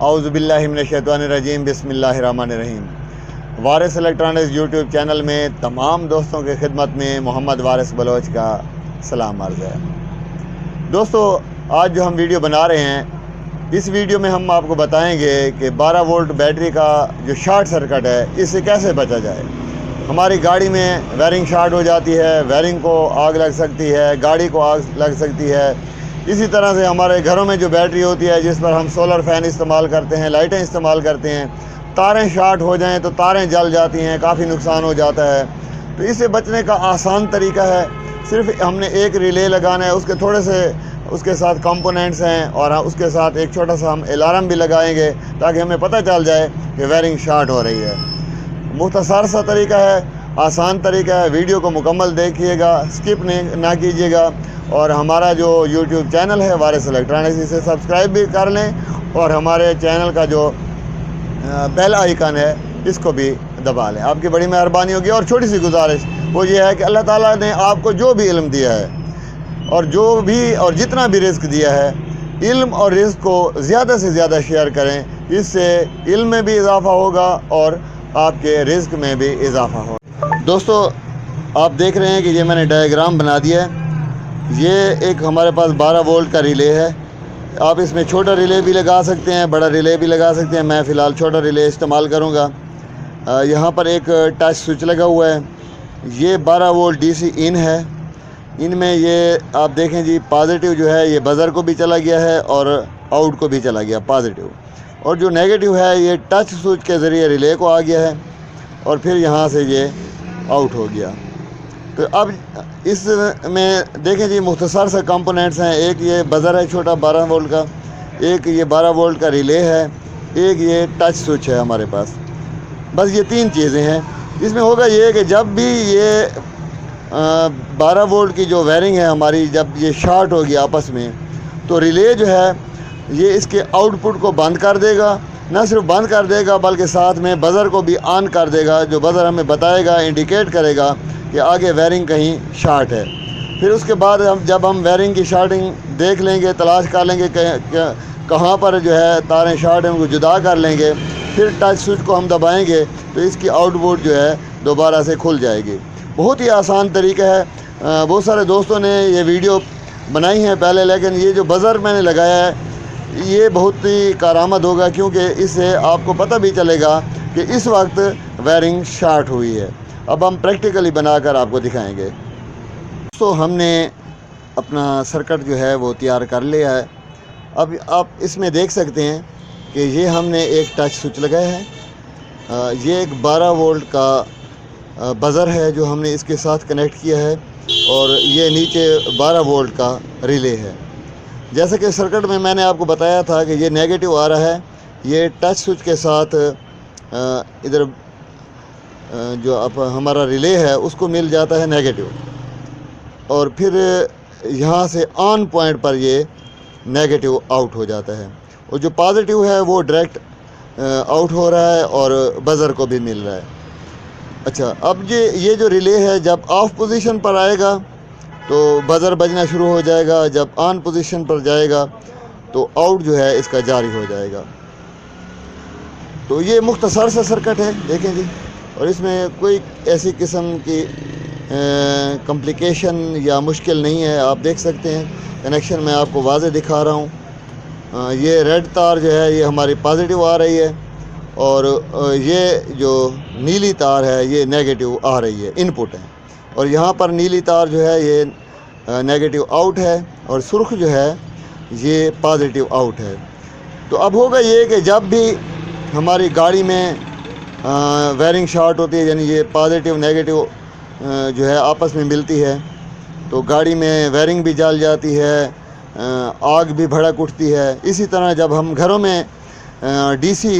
اعوذ باللہ من الشیطان الرجیم بسم اللہ الرحمن الرحیم۔ وارث الیکٹرانکس یوٹیوب چینل میں تمام دوستوں کی خدمت میں محمد وارث بلوچ کا سلام عرض ہے۔ دوستو، آج جو ہم ویڈیو بنا رہے ہیں، اس ویڈیو میں ہم آپ کو بتائیں گے کہ 12 وولٹ بیٹری کا جو شارٹ سرکٹ ہے، اس سے کیسے بچا جائے۔ ہماری گاڑی میں وائرنگ شارٹ ہو جاتی ہے، وائرنگ کو آگ لگ سکتی ہے، گاڑی کو آگ لگ سکتی ہے۔ اسی طرح سے ہمارے گھروں میں جو بیٹری ہوتی ہے، جس پر ہم سولر فین استعمال کرتے ہیں، لائٹیں استعمال کرتے ہیں، تاریں شارٹ ہو جائیں تو تاریں جل جاتی ہیں، کافی نقصان ہو جاتا ہے۔ تو اس سے بچنے کا آسان طریقہ ہے، صرف ہم نے ایک ریلے لگانا ہے، اس کے تھوڑے سے اس کے ساتھ کمپوننٹس ہیں، اور اس کے ساتھ ایک چھوٹا سا ہم الارم بھی لگائیں گے تاکہ ہمیں پتہ چل جائے کہ وائرنگ شارٹ ہو رہی ہے۔ مختصر سا طریقہ ہے، آسان طریقہ ہے۔ ویڈیو کو مکمل دیکھیے گا، سکپ نہ کیجیے گا، اور ہمارا جو یوٹیوب چینل ہے وارث الیکٹرانکس، اسے سبسکرائب بھی کر لیں، اور ہمارے چینل کا جو بیل آئیکن ہے اس کو بھی دبا لیں۔ آپ کی بڑی مہربانی ہوگی۔ اور چھوٹی سی گزارش وہ یہ ہے کہ اللہ تعالیٰ نے آپ کو جو بھی علم دیا ہے، اور جتنا بھی رزق دیا ہے، علم اور رزق کو زیادہ سے زیادہ شیئر کریں۔ اس سے علم میں بھی اضافہ ہوگا اور آپ کے رزق میں بھی اضافہ ہوگا۔ دوستو، آپ دیکھ رہے ہیں کہ یہ میں نے ڈائیگرام بنا دیا ہے۔ یہ ایک ہمارے پاس 12 وولٹ کا ریلے ہے۔ آپ اس میں چھوٹا ریلے بھی لگا سکتے ہیں، بڑا ریلے بھی لگا سکتے ہیں۔ میں فی الحال چھوٹا ریلے استعمال کروں گا۔ یہاں پر ایک ٹچ سوئچ لگا ہوا ہے۔ یہ 12 وولٹ ڈی سی ان ہے۔ ان میں یہ آپ دیکھیں جی، پازیٹیو جو ہے یہ بزر کو بھی چلا گیا ہے اور آؤٹ کو بھی چلا گیا پازیٹیو، اور جو نیگیٹو ہے یہ ٹچ سوئچ کے ذریعے ریلے کو آ گیا ہے، اور پھر یہاں سے یہ آؤٹ ہو گیا۔ تو اب اس میں دیکھیں جی، مختصر سے کمپوننٹس ہیں۔ ایک یہ بزر ہے چھوٹا 12 وولٹ کا، ایک یہ 12 وولٹ کا ریلے ہے، ایک یہ ٹچ سوئچ ہے ہمارے پاس۔ بس یہ 3 چیزیں ہیں۔ اس میں ہوگا یہ کہ جب بھی یہ 12 وولٹ کی جو وائرنگ ہے ہماری، جب یہ شارٹ ہوگی آپس میں، تو ریلے جو ہے یہ اس کے آؤٹ پٹ کو بند کر دے گا۔ نہ صرف بند کر دے گا بلکہ ساتھ میں بزر کو بھی آن کر دے گا، جو بزر ہمیں بتائے گا، انڈیکیٹ کرے گا کہ آگے وائرنگ کہیں شارٹ ہے۔ پھر اس کے بعد جب ہم وائرنگ کی شارٹنگ دیکھ لیں گے، تلاش کر لیں گے کہ کہاں پر جو ہے تاریں شارٹ ہیں، ان کو جدا کر لیں گے۔ پھر ٹچ سوئچ کو ہم دبائیں گے تو اس کی آؤٹ پٹ جو ہے دوبارہ سے کھل جائے گی۔ بہت ہی آسان طریقہ ہے۔ بہت سارے دوستوں نے یہ ویڈیو بنائی ہیں پہلے، لیکن یہ جو بزر میں نے لگایا ہے یہ بہت ہی کارآمد ہوگا، کیونکہ اس سے آپ کو پتہ بھی چلے گا کہ اس وقت وائرنگ شارٹ ہوئی ہے۔ اب ہم پریکٹیکلی بنا کر آپ کو دکھائیں گے۔ تو ہم نے اپنا سرکٹ جو ہے وہ تیار کر لیا ہے۔ اب آپ اس میں دیکھ سکتے ہیں کہ یہ ہم نے ایک ٹچ سوئچ لگایا ہے۔ یہ ایک 12 وولٹ کا بزر ہے جو ہم نے اس کے ساتھ کنیکٹ کیا ہے، اور یہ نیچے 12 وولٹ کا ریلے ہے۔ جیسا کہ سرکٹ میں نے آپ کو بتایا تھا کہ یہ نیگیٹو آ رہا ہے، یہ ٹچ سوئچ کے ساتھ ادھر جو ہمارا ریلے ہے اس کو مل جاتا ہے نیگیٹو، اور پھر یہاں سے آن پوائنٹ پر یہ نیگیٹو آؤٹ ہو جاتا ہے، اور جو پازیٹیو ہے وہ ڈائریکٹ آؤٹ ہو رہا ہے اور بزر کو بھی مل رہا ہے۔ اچھا، اب یہ جو ریلے ہے جب آف پوزیشن پر آئے گا تو بزر بجنا شروع ہو جائے گا، جب آن پوزیشن پر جائے گا تو آؤٹ جو ہے اس کا جاری ہو جائے گا۔ تو یہ مختصر سا سرکٹ ہے، دیکھیں جی، اور اس میں کوئی ایسی قسم کی کمپلیکیشن یا مشکل نہیں ہے۔ آپ دیکھ سکتے ہیں کنیکشن میں آپ کو واضح دکھا رہا ہوں۔ یہ ریڈ تار جو ہے یہ ہماری پازیٹیو آ رہی ہے، اور یہ جو نیلی تار ہے یہ نیگیٹو آ رہی ہے، ان پٹ ہے، اور یہاں پر نیلی تار جو ہے یہ نیگیٹو آؤٹ ہے، اور سرخ جو ہے یہ پازیٹیو آؤٹ ہے۔ تو اب ہوگا یہ کہ جب بھی ہماری گاڑی میں وائرنگ شارٹ ہوتی ہے، یعنی یہ پازیٹیو نیگیٹو جو ہے آپس میں ملتی ہے، تو گاڑی میں وائرنگ بھی جل جاتی ہے، آگ بھی بھڑک اٹھتی ہے۔ اسی طرح جب ہم گھروں میں ڈی سی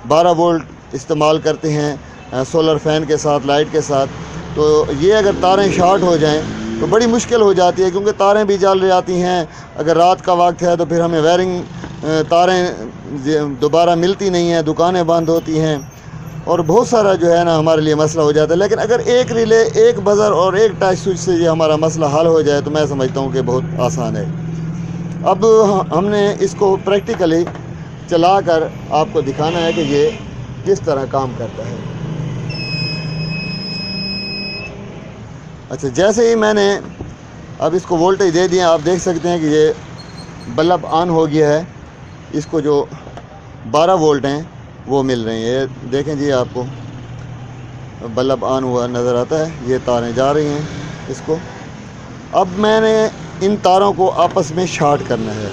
12 وولٹ استعمال کرتے ہیں سولر فین کے ساتھ، لائٹ کے ساتھ، تو یہ اگر تاریں شارٹ ہو جائیں تو بڑی مشکل ہو جاتی ہے، کیونکہ تاریں بھی جل جاتی ہیں۔ اگر رات کا وقت ہے تو پھر ہمیں وائرنگ تاریں دوبارہ ملتی نہیں ہیں، دکانیں بند ہوتی ہیں، اور بہت سارا جو ہے نا ہمارے لیے مسئلہ ہو جاتا ہے۔ لیکن اگر ایک ریلے، ایک بزر اور ایک ٹچ سوئچ سے یہ ہمارا مسئلہ حل ہو جائے تو میں سمجھتا ہوں کہ بہت آسان ہے۔ اب ہم نے اس کو پریکٹیکلی چلا کر آپ کو دکھانا ہے کہ یہ کس طرح کام کرتا ہے۔ اچھا، جیسے ہی میں نے اب اس کو وولٹیج دے دیا، آپ دیکھ سکتے ہیں کہ یہ بلب آن ہو گیا ہے۔ اس کو جو 12 وولٹ ہیں وہ مل رہے ہیں۔ یہ دیکھیں جی، آپ کو بلب آن ہوا نظر آتا ہے۔ یہ تاریں جا رہی ہیں اس کو۔ اب میں نے ان تاروں کو آپس میں شارٹ کرنا ہے۔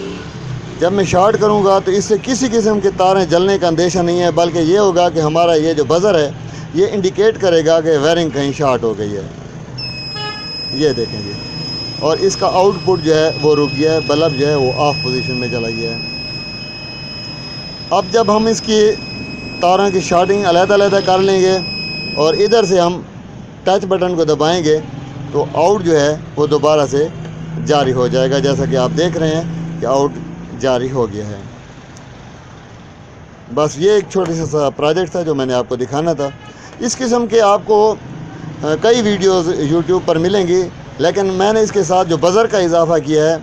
جب میں شارٹ کروں گا تو اس سے کسی قسم کے تاریں جلنے کا اندیشہ نہیں ہے، بلکہ یہ ہوگا کہ ہمارا یہ جو بزر ہے یہ انڈیکیٹ کرے گا کہ وائرنگ کہیں شارٹ ہو گئی ہے۔ یہ دیکھیں جی، اور اس کا آؤٹ پٹ جو ہے وہ رک گیا ہے، بلب جو ہے وہ آف پوزیشن میں چلا گیا ہے۔ اب جب ہم اس کی تاروں کی شارٹنگ علیحدہ علیحدہ کر لیں گے اور ادھر سے ہم ٹچ بٹن کو دبائیں گے تو آؤٹ جو ہے وہ دوبارہ سے جاری ہو جائے گا، جیسا کہ آپ دیکھ رہے ہیں کہ آؤٹ جاری ہو گیا ہے۔ بس یہ ایک چھوٹا سا پروجیکٹ تھا جو میں نے آپ کو دکھانا تھا۔ اس قسم کے آپ کو کئی ویڈیوز یوٹیوب پر ملیں گی، لیکن میں نے اس کے ساتھ جو بزر کا اضافہ کیا ہے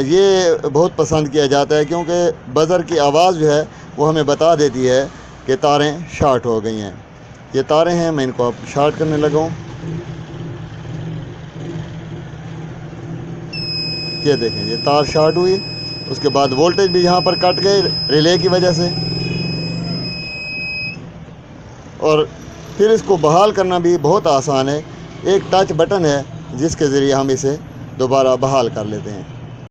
یہ بہت پسند کیا جاتا ہے، کیونکہ بزر کی آواز جو ہے وہ ہمیں بتا دیتی ہے کہ تاریں شارٹ ہو گئی ہیں۔ یہ تاریں ہیں، میں ان کو اب شارٹ کرنے لگا ہوں۔ یہ دیکھیں، یہ تار شارٹ ہوئی، اس کے بعد وولٹیج بھی یہاں پر کٹ گئے ریلے کی وجہ سے، اور پھر اس کو بحال کرنا بھی بہت آسان ہے۔ ایک ٹچ بٹن ہے جس کے ذریعے ہم اسے دوبارہ بحال کر لیتے ہیں۔